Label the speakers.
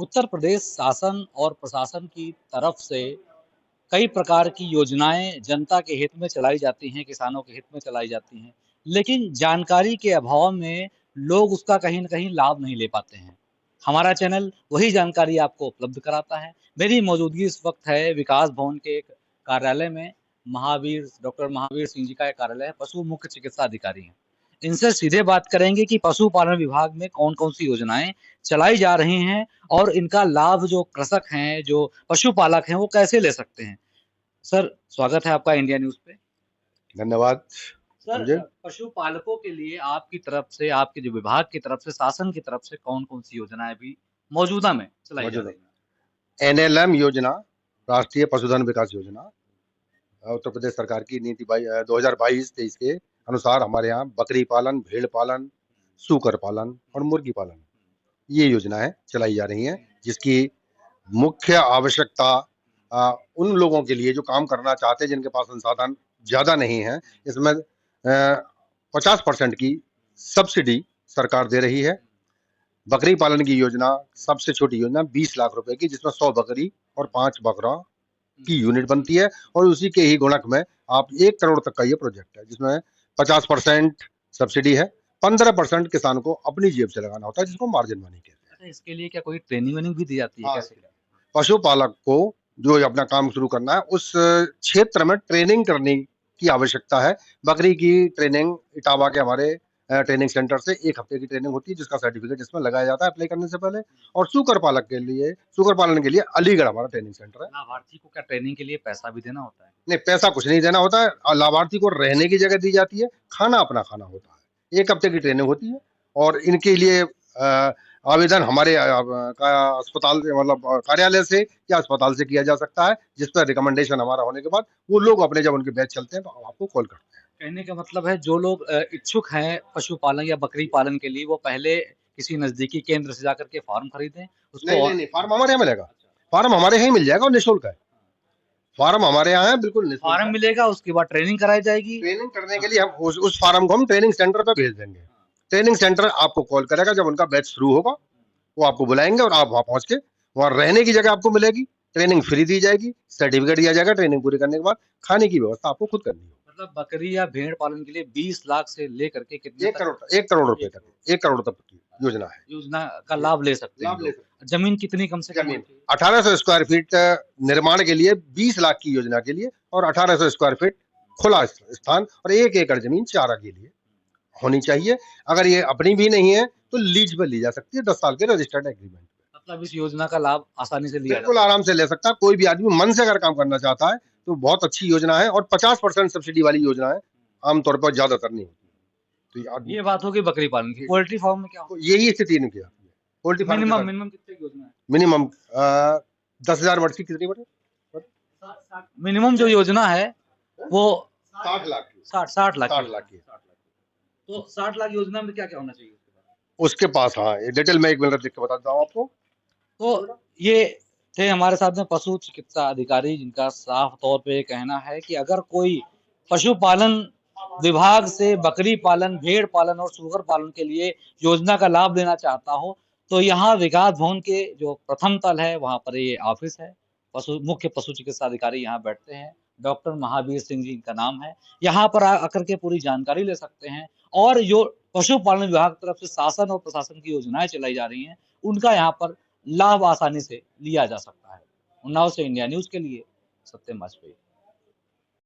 Speaker 1: उत्तर प्रदेश शासन और प्रशासन की तरफ से कई प्रकार की योजनाएं जनता के हित में चलाई जाती हैं, किसानों के हित में चलाई जाती हैं, लेकिन जानकारी के अभाव में लोग उसका कहीं न कहीं लाभ नहीं ले पाते हैं। हमारा चैनल वही जानकारी आपको उपलब्ध कराता है। मेरी मौजूदगी इस वक्त है विकास भवन के एक कार्यालय में। डॉक्टर महावीर सिंह जी का एक कार्यालय है, पशु मुख्य चिकित्सा अधिकारी हैं। इनसे सीधे बात करेंगे कि पशुपालन विभाग में कौन-कौन सी योजनाएं चलाई जा रही हैं और इनका लाभ जो कृषक हैं, जो पशुपालक हैं, वो कैसे ले सकते हैं। सर, स्वागत है आपका इंडिया न्यूज़ पे।
Speaker 2: धन्यवाद।
Speaker 1: सर,
Speaker 2: मुझे
Speaker 1: पशुपालकों के लिए आपकी तरफ से, आपके जो विभाग की तरफ से, शासन की तरफ से कौन-कौन सी योजनाएं भी मौजूदा में चलाई जा
Speaker 2: मौजूद
Speaker 1: रही हैं?
Speaker 2: एनएलएम योजना, राष्ट्रीय पशुधन विकास योजना, उत्तर प्रदेश सरकार की नीति 2022-23 के अनुसार हमारे यहाँ बकरी पालन, भेड़ पालन, सूकर पालन और मुर्गी पालन, ये योजनाएं चलाई जा रही हैं, जिसकी मुख्य आवश्यकता उन लोगों के लिए जो काम करना चाहते हैं, जिनके पास संसाधन ज्यादा नहीं है। इसमें 50% की सब्सिडी सरकार दे रही है। बकरी पालन की योजना सबसे छोटी योजना 20 लाख रुपए की, जिसमें 100 बकरी और 5 बकरा की यूनिट बनती है, और उसी के ही गुणक में आप 1 करोड़ तक का ये प्रोजेक्ट है, जिसमें 50% सब्सिडी है, 15% किसान को अपनी जेब से लगाना होता है, जिसको मार्जिन मनी कहते हैं।
Speaker 1: अच्छा, इसके लिए क्या कोई ट्रेनिंग वेनिंग भी दी जाती है?
Speaker 2: हाँ,
Speaker 1: कैसे?
Speaker 2: पशुपालक को जो अपना काम शुरू करना है, उस क्षेत्र में ट्रेनिंग करने की आवश्यकता है। बकरी की ट्रेनिंग इटावा के हमारे ट्रेनिंग सेंटर से 1 हफ्ते की ट्रेनिंग होती है, जिसका सर्टिफिकेट इसमें लगाया जाता है अप्लाई करने से पहले। और सूकर पालन के लिए अलीगढ़ हमारा ट्रेनिंग सेंटर है।
Speaker 1: लाभार्थी को क्या ट्रेनिंग के लिए पैसा भी देना होता है?
Speaker 2: नहीं, पैसा कुछ नहीं देना होता है। लाभार्थी को रहने की जगह दी जाती है, खाना अपना खाना होता है। 1 हफ्ते की ट्रेनिंग होती है, और इनके लिए आवेदन हमारे अस्पताल से, मतलब कार्यालय से या अस्पताल से किया जा सकता है, जिस पर रिकमेंडेशन हमारा होने के बाद वो लोग अपने, जब उनके बैच चलते हैं, तो हम आपको कॉल करते हैं।
Speaker 1: कहने का मतलब है जो लोग इच्छुक हैं पशुपालन या बकरी पालन के लिए, वो पहले किसी नज़दीकी केंद्र से जाकर के फॉर्म खरीदें, उसको
Speaker 2: नहीं, फार्म हमारे यहाँ मिलेगा। फार्म हमारे यहाँ ही मिल जाएगा और निःशुल्क है। फार्म हमारे यहाँ है, बिल्कुल निःशुल्क
Speaker 1: फॉर्म
Speaker 2: है।
Speaker 1: मिलेगा, उसके बाद ट्रेनिंग कराई जाएगी।
Speaker 2: ट्रेनिंग करने के लिए हम उस फार्म को हम ट्रेनिंग सेंटर पे भेज देंगे। ट्रेनिंग सेंटर आपको कॉल करेगा जब उनका बैच शुरू होगा, वो आपको बुलाएंगे और आप वहां पहुंच के, वहां रहने की जगह आपको मिलेगी, ट्रेनिंग फ्री दी जाएगी, सर्टिफिकेट दिया जाएगा। ट्रेनिंग पूरी करने के बाद खाने की व्यवस्था आपको खुद करनी होगी।
Speaker 1: मतलब बकरी या भेड़ पालन के लिए 20 लाख से लेकर के कितने
Speaker 2: 1 करोड़ रुपए तक, 1 करोड़ तक की योजना है।
Speaker 1: योजना का लाभ ले सकते हैं लोग। जमीन कितनी कम से कम
Speaker 2: जमीन
Speaker 1: होनी चाहिए?
Speaker 2: 1800 स्क्वायर फीट निर्माण के लिए 20 लाख की योजना के लिए, और 1800 स्क्वायर फीट खुला स्थान और 1 एकड़ जमीन चारा के लिए होनी चाहिए। अगर ये अपनी भी नहीं है तो लीज पर ली जा सकती है, 10 साल के रजिस्टर्ड एग्रीमेंट।
Speaker 1: मतलब इस योजना का लाभ आसानी से लिया
Speaker 2: बिल्कुल आराम से ले सकता है। कोई भी आदमी मन से अगर काम करना चाहता है तो बहुत अच्छी योजना है, और 50% सब्सिडी वाली योजना है, आमतौर पर ज्यादातर नहीं होती। तो
Speaker 1: ये बात होगी बकरी पालन की। पोल्ट्री फार्म में क्या
Speaker 2: तो यही स्थिति इनकी आती है। पोल्ट्री फार्म
Speaker 1: मिनिमम कितने की योजना है?
Speaker 2: मिनिमम 10,000 वर्ष की कितनी बटे?
Speaker 1: मिनिमम जो योजना है वो
Speaker 2: 60 लाख की।
Speaker 1: 60 लाख
Speaker 2: 60 लाख की।
Speaker 1: तो 60 लाख योजना में क्या क्या होना चाहिए?
Speaker 2: उसके पास, हाँ, डिटेल में 1 मिनट देख के बताता हूँ आपको।
Speaker 1: तो ये थे हमारे साथ में पशु चिकित्सा अधिकारी, जिनका साफ तौर पे कहना है कि अगर कोई पशुपालन विभाग से बकरी पालन, भेड़ पालन और सूअर पालन के लिए योजना का लाभ लेना चाहता हो, तो यहाँ विकास भवन के जो प्रथम तल है, वहाँ पर ये ऑफिस है। मुख्य पशु चिकित्सा अधिकारी यहाँ बैठते हैं। डॉक्टर महावीर सिंह जी इनका नाम है। यहाँ पर आकर के पूरी जानकारी ले सकते हैं, और जो पशुपालन विभाग की तरफ से शासन और प्रशासन की योजनाएं चलाई जा रही हैं, उनका यहाँ पर लाभ आसानी से लिया जा सकता है। उन्नाव से इंडिया न्यूज़ के लिए सत्यम वाजपेयी।